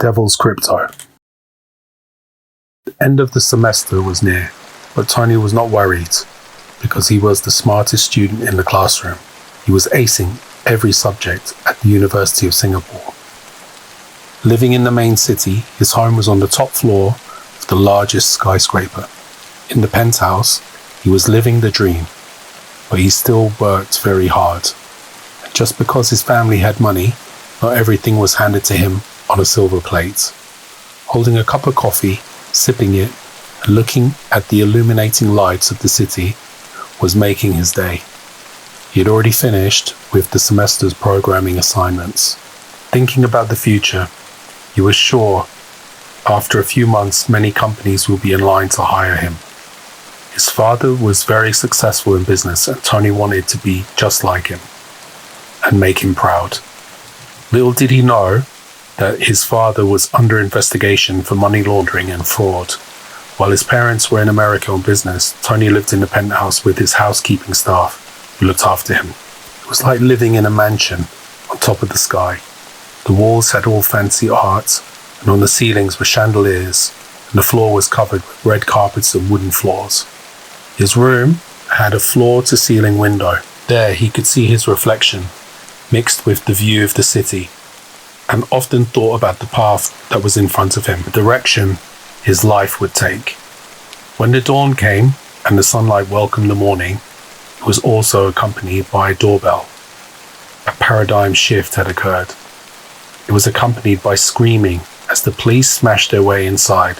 Devil's Crypto. The end of the semester was near, but Tony was not worried because he was the smartest student in the classroom. He was acing every subject at the University of Singapore. Living in the main city, his home was on the top floor of the largest skyscraper. In the penthouse, he was living the dream, but he still worked very hard. And just because his family had money, not everything was handed to him on a silver plate. Holding a cup of coffee, sipping it, and looking at the illuminating lights of the city was making his day. He had already finished with the semester's programming assignments. Thinking about the future, he was sure after a few months many companies will be in line to hire him. His father was very successful in business and Tony wanted to be just like him and make him proud. Little did he know that his father was under investigation for money laundering and fraud. While his parents were in America on business, Tony lived in the penthouse with his housekeeping staff who looked after him. It was like living in a mansion on top of the sky. The walls had all fancy art, and on the ceilings were chandeliers, and the floor was covered with red carpets and wooden floors. His room had a floor-to-ceiling window. There he could see his reflection, mixed with the view of the city, and often thought about the path that was in front of him, the direction his life would take. When the dawn came and the sunlight welcomed the morning, it was also accompanied by a doorbell. A paradigm shift had occurred. It was accompanied by screaming as the police smashed their way inside.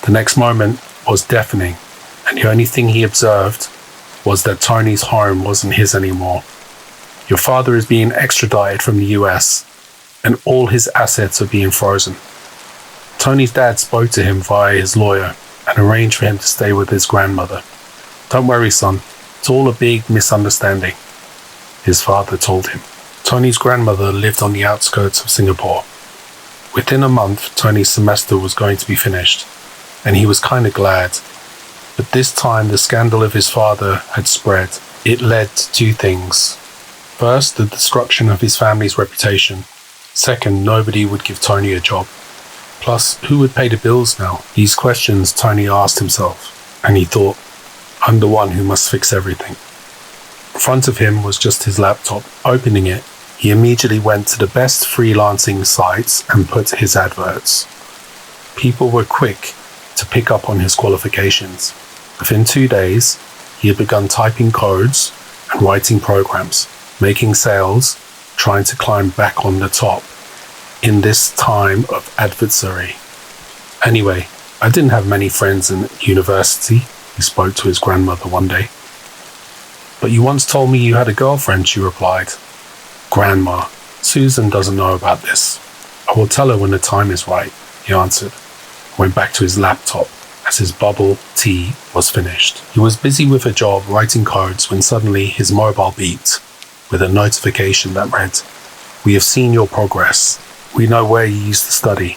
The next moment was deafening, and the only thing he observed was that Tony's home wasn't his anymore. Your father is being extradited from the US, and all his assets are being frozen. Tony's dad spoke to him via his lawyer and arranged for him to stay with his grandmother. Don't worry, son. It's all a big misunderstanding, his father told him. Tony's grandmother lived on the outskirts of Singapore. Within a month, Tony's semester was going to be finished, and he was kind of glad. But this time, the scandal of his father had spread. It led to two things. First, the destruction of his family's reputation. Second, nobody would give Tony a job. Plus, who would pay the bills now? These questions Tony asked himself, and he thought, I'm the one who must fix everything. In front of him was just his laptop. Opening it, he immediately went to the best freelancing sites and put his adverts. People were quick to pick up on his qualifications. Within 2 days, he had begun typing codes and writing programs, making sales, trying to climb back on the top in this time of adversary. Anyway, I didn't have many friends in university, he spoke to his grandmother one day. But you once told me you had a girlfriend, she replied. Grandma, Susan doesn't know about this. I will tell her when the time is right, he answered. Went back to his laptop as his bubble tea was finished. He was busy with a job writing codes when suddenly his mobile beeped with a notification that read, We have seen your progress. We know where you used to study.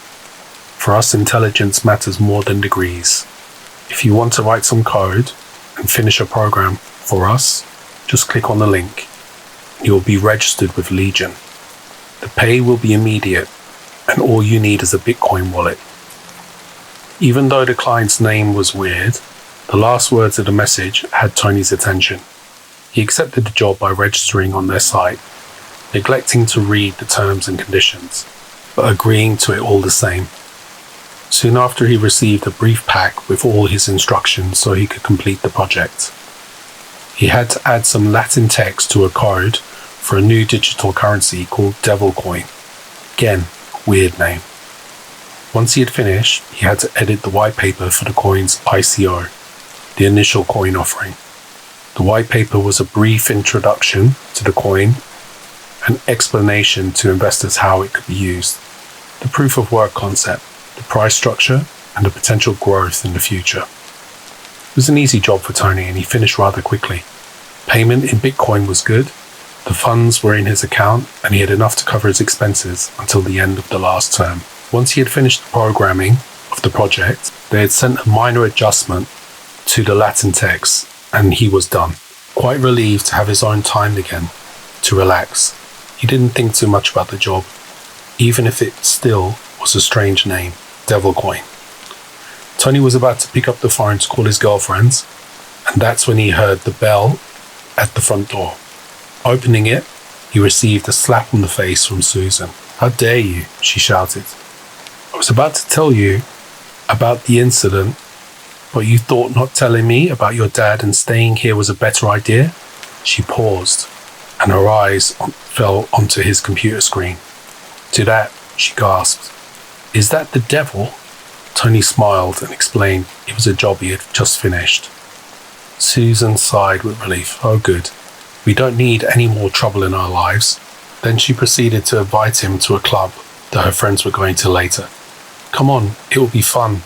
For us, intelligence matters more than degrees. If you want to write some code and finish a program for us, just click on the link. You will be registered with Legion. The pay will be immediate, and all you need is a Bitcoin wallet. Even though the client's name was weird, the last words of the message had Tony's attention. He accepted the job by registering on their site, neglecting to read the terms and conditions, but agreeing to it all the same. Soon after, he received a brief pack with all his instructions so he could complete the project. He had to add some Latin text to a code for a new digital currency called Devil Coin. Again, weird name. Once he had finished, he had to edit the white paper for the coin's ICO, the initial coin offering. The white paper was a brief introduction to the coin, an explanation to investors how it could be used, the proof of work concept, the price structure, and the potential growth in the future. It was an easy job for Tony and he finished rather quickly. Payment in Bitcoin was good, the funds were in his account, and he had enough to cover his expenses until the end of the last term. Once he had finished the programming of the project, they had sent a minor adjustment to the Latin text and he was done. Quite relieved to have his own time again, to relax. He didn't think too much about the job, even if it still was a strange name, Devil Coin. Tony was about to pick up the phone to call his girlfriends, and that's when he heard the bell at the front door. Opening it, he received a slap on the face from Susan. "How dare you?" she shouted. "I was about to tell you about the incident, but you thought not telling me about your dad and staying here was a better idea?" She paused, and her eyes fell onto his computer screen. "To that," she gasped. "Is that the devil?" Tony smiled and explained it was a job he had just finished. Susan sighed with relief. "Oh, good. We don't need any more trouble in our lives." Then she proceeded to invite him to a club that her friends were going to later. "Come on, it will be fun."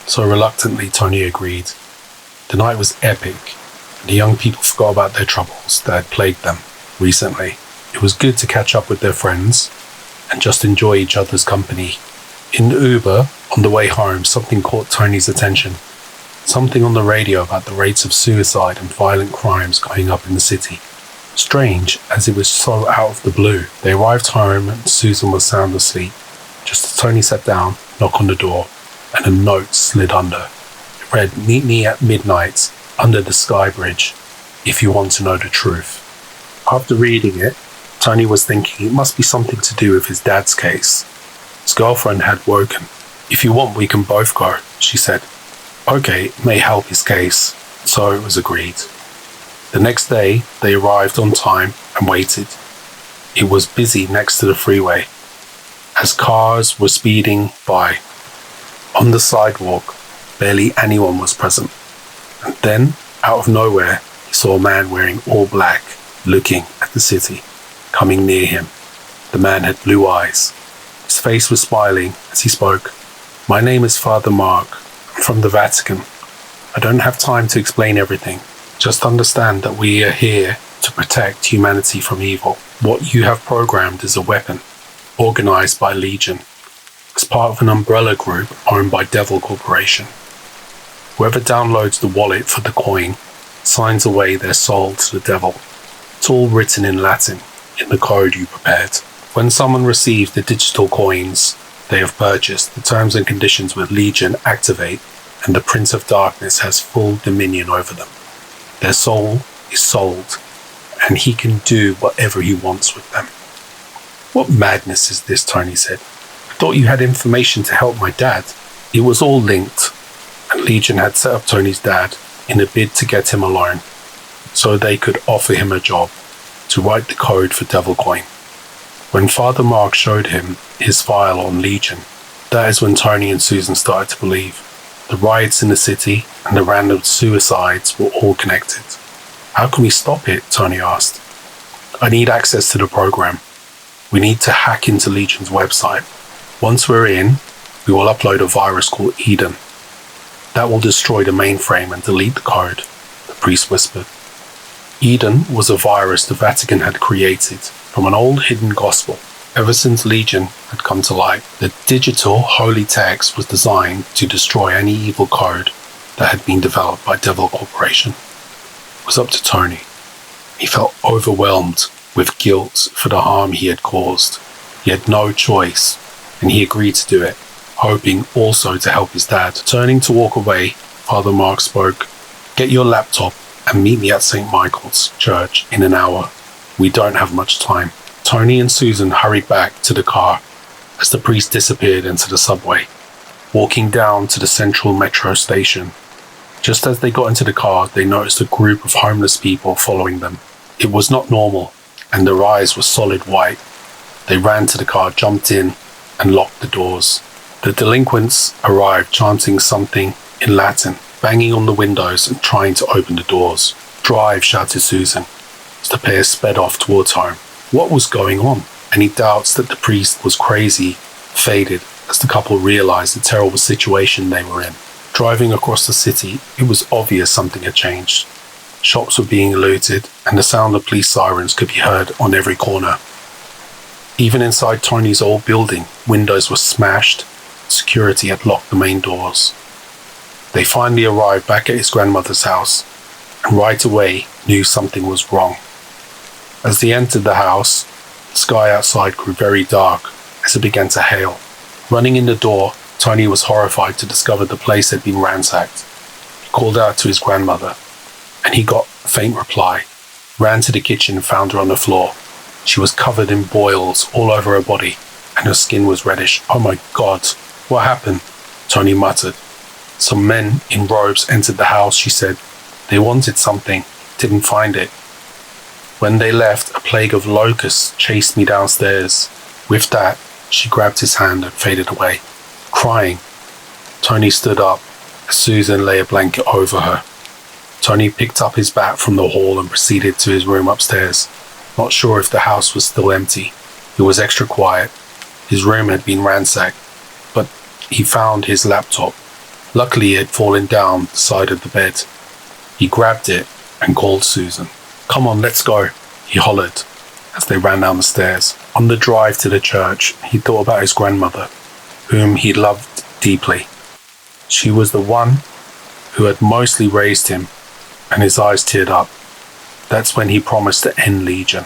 So reluctantly, Tony agreed. The night was epic, and the young people forgot about their troubles that had plagued them recently. It was good to catch up with their friends and just enjoy each other's company. In the Uber, on the way home, something caught Tony's attention. Something on the radio about the rates of suicide and violent crimes going up in the city. Strange, as it was so out of the blue. They arrived home and Susan was sound asleep. Just as Tony sat down, knock on the door, and a note slid under. It read, "Meet me at midnight under the Sky Bridge if you want to know the truth." After reading it, Tony was thinking it must be something to do with his dad's case. His girlfriend had woken. "If you want, we can both go," she said. Okay, it may help his case, so it was agreed. The next day, they arrived on time and waited. It was busy next to the freeway, as cars were speeding by. On the sidewalk, barely anyone was present. And then, out of nowhere, he saw a man wearing all black, looking at the city, coming near him. The man had blue eyes. His face was smiling as he spoke. "My name is Father Mark. I'm from the Vatican. I don't have time to explain everything. Just understand that we are here to protect humanity from evil. What you have programmed is a weapon, organized by Legion, as part of an umbrella group owned by Devil Corporation. Whoever downloads the wallet for the coin signs away their soul to the devil. It's all written in Latin, in the code you prepared. When someone receives the digital coins they have purchased, the terms and conditions with Legion activate, and the Prince of Darkness has full dominion over them. Their soul is sold, and he can do whatever he wants with them." "What madness is this?" Tony said. "I thought you had information to help my dad." It was all linked, and Legion had set up Tony's dad in a bid to get him alone, so they could offer him a job to write the code for Devil Coin. When Father Mark showed him his file on Legion, that is when Tony and Susan started to believe. The riots in the city and the random suicides were all connected. "How can we stop it?" Tony asked. "I need access to the program. We need to hack into Legion's website. Once we're in, we will upload a virus called Eden. That will destroy the mainframe and delete the code," the priest whispered. Eden was a virus the Vatican had created from an old hidden gospel. Ever since Legion had come to light, the digital holy text was designed to destroy any evil code that had been developed by Devil Corporation. It was up to Tony. He felt overwhelmed with guilt for the harm he had caused. He had no choice, and he agreed to do it, hoping also to help his dad. Turning to walk away, Father Mark spoke, "Get your laptop and meet me at St. Michael's Church in an hour. We don't have much time." Tony and Susan hurried back to the car as the priest disappeared into the subway, walking down to the central metro station. Just as they got into the car, they noticed a group of homeless people following them. It was not normal, and their eyes were solid white. They ran to the car, jumped in, and locked the doors. The delinquents arrived chanting something in Latin, banging on the windows and trying to open the doors. "Drive," shouted Susan, as the pair sped off towards home. What was going on? Any doubts that the priest was crazy faded as the couple realized the terrible situation they were in. Driving across the city, it was obvious something had changed. Shops were being looted, and the sound of police sirens could be heard on every corner. Even inside Tony's old building, windows were smashed. Security had locked the main doors. They finally arrived back at his grandmother's house, and right away knew something was wrong. As they entered the house, the sky outside grew very dark as it began to hail. Running in the door, Tony was horrified to discover the place had been ransacked. He called out to his grandmother, and he got a faint reply. Ran to the kitchen and found her on the floor. She was covered in boils all over her body, and her skin was reddish. "Oh my God, what happened?" Tony muttered. "Some men in robes entered the house," she said. "They wanted something, didn't find it. When they left, a plague of locusts chased me downstairs." With that, she grabbed his hand and faded away, crying. Tony stood up as Susan lay a blanket over her. Tony picked up his bat from the hall and proceeded to his room upstairs. Not sure if the house was still empty. It was extra quiet. His room had been ransacked, but he found his laptop. Luckily, it had fallen down the side of the bed. He grabbed it and called Susan. "Come on, let's go," he hollered as they ran down the stairs. On the drive to the church, he thought about his grandmother, whom he loved deeply. She was the one who had mostly raised him, and his eyes teared up. That's when he promised to end Legion.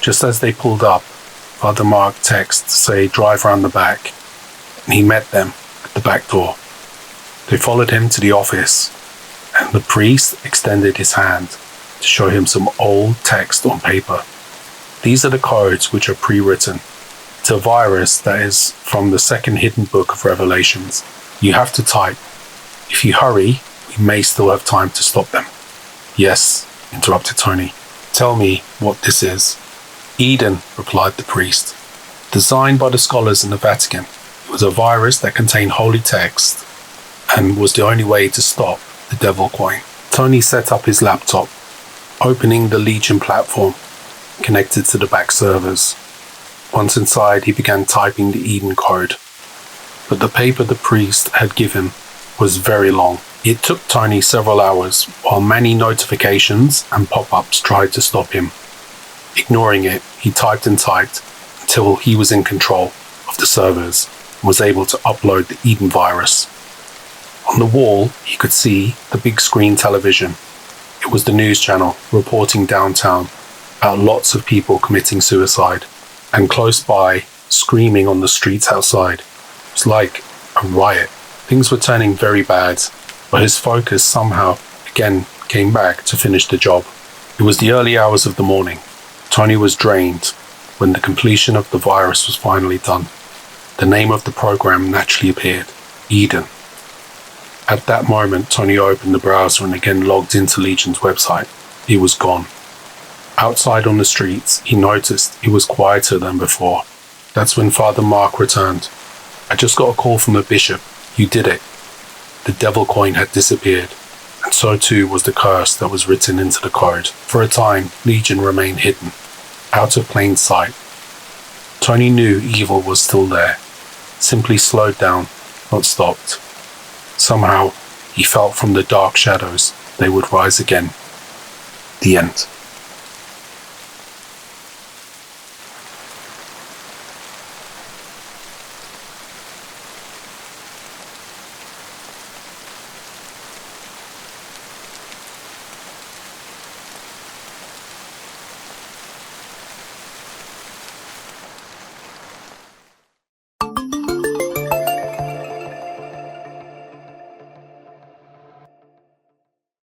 Just as they pulled up, Father Mark texted to say drive round the back, and he met them at the back door. They followed him to the office, and the priest extended his hand to show him some old text on paper. These are the codes which are pre-written. It's a virus that is from the second hidden book of Revelations. You have to type. If you hurry, we may still have time to stop them. "Yes," interrupted Tony. "Tell me what this is." "Eden," replied the priest. "Designed by the scholars in the Vatican. It was a virus that contained holy text and was the only way to stop the devil coin." Tony set up his laptop, opening the Legion platform, connected to the back servers. Once inside, he began typing the Eden code. But the paper the priest had given was very long. It took Tony several hours, while many notifications and pop-ups tried to stop him. Ignoring it, he typed and typed until he was in control of the servers and was able to upload the Eden virus. On the wall, he could see the big screen television. It was the news channel reporting downtown about lots of people committing suicide, and close by, screaming on the streets outside. It was like a riot. Things were turning very bad, but his focus somehow again came back to finish the job. It was the early hours of the morning. Tony was drained when the completion of the virus was finally done. The name of the program naturally appeared, Eden. At that moment, Tony opened the browser and again logged into Legion's website. It was gone. Outside on the streets, he noticed it was quieter than before. That's when Father Mark returned. "I just got a call from the bishop. You did it." The devil coin had disappeared, and so too was the curse that was written into the code. For a time, Legion remained hidden, out of plain sight. Tony knew evil was still there, simply slowed down, not stopped. Somehow, he felt from the dark shadows they would rise again. The end.